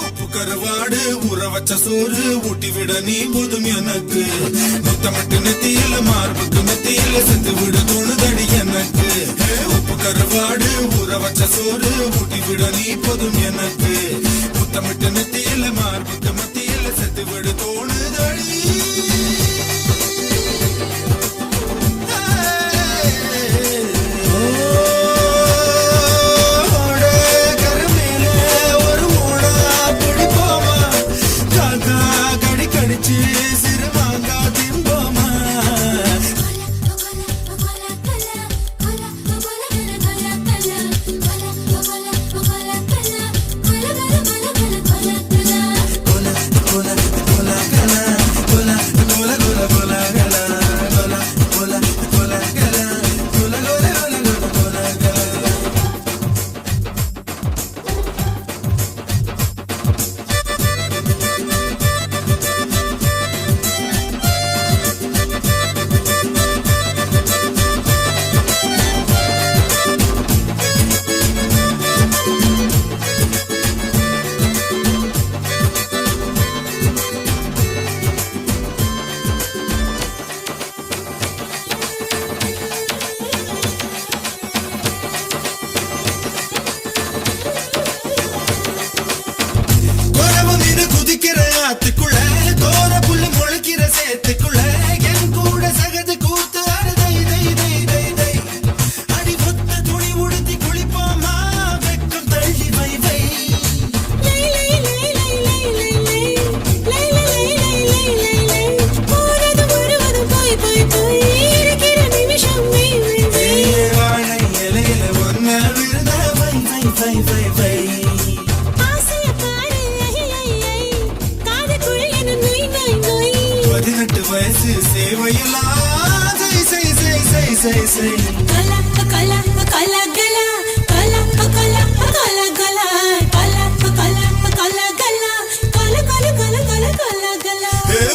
உப்பு கருவாடு ஊற வச்ச சோறு ஊட்டி விட நீ போதும் எனக்கு முத்தமிட்டு நெத்தியில மார்புக்கு நெத்தியில செத்து விட தோணுதடி எனக்கு உப்பு கருவாடு ஊற வச்ச சோறு ஊட்டி விட நீ போதும் எனக்கு முத்தமிட்டு நெத்தியில மார்புக்கு மத்தியில செத்து விட தோணுதடி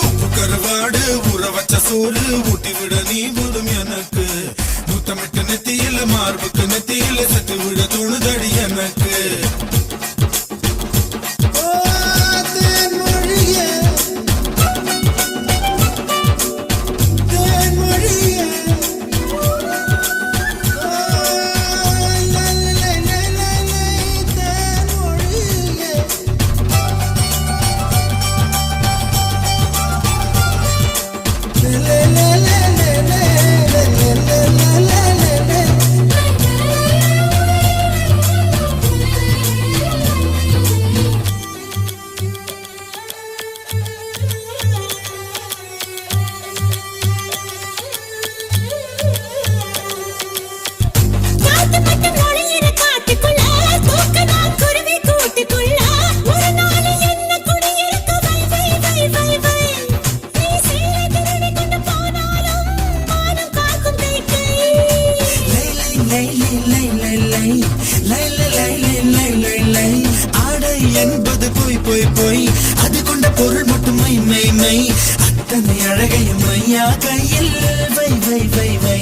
உப்பு கருவாடு ஊற வச்ச சோறு ஊட்டி விட நீ போதும் எனக்கு முத்தமிட்டு நெத்தியில மார்புக்கு நெத்தியில செத்து விட தோணுதடி எனக்கு என்பது போய் போய் போய் அது கொண்ட பொருள் மட்டும் மை மை மை அத்தனை அழகையும் மையா கையில் வை வை வை வை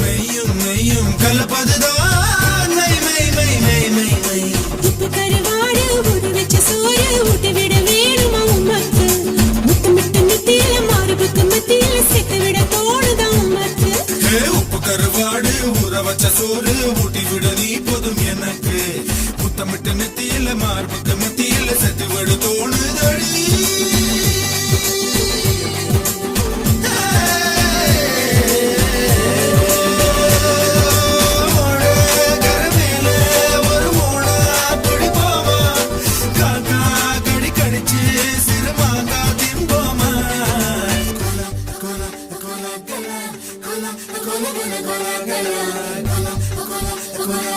மெய்யும் மெய்யும் கலப்பதுதான் மை மை மை மை மை மை உப்பு கருவாடு ஊற வச்ச சோறு ஊட்டி விட வேணுமா உமக்கு முத்தமிட்டு நெத்தியில மார்புக்கு மத்தியில செத்து விட தோணுதான் உமக்கு உப்பு கருவாடு ஊற வச்ச சோறு ஊட்டி விட நீ போதும் எனக்கு முத்தமிட்டு நெத்தியில மார்புக்கு மத்தியில செத்து விட தோணுதடி கொல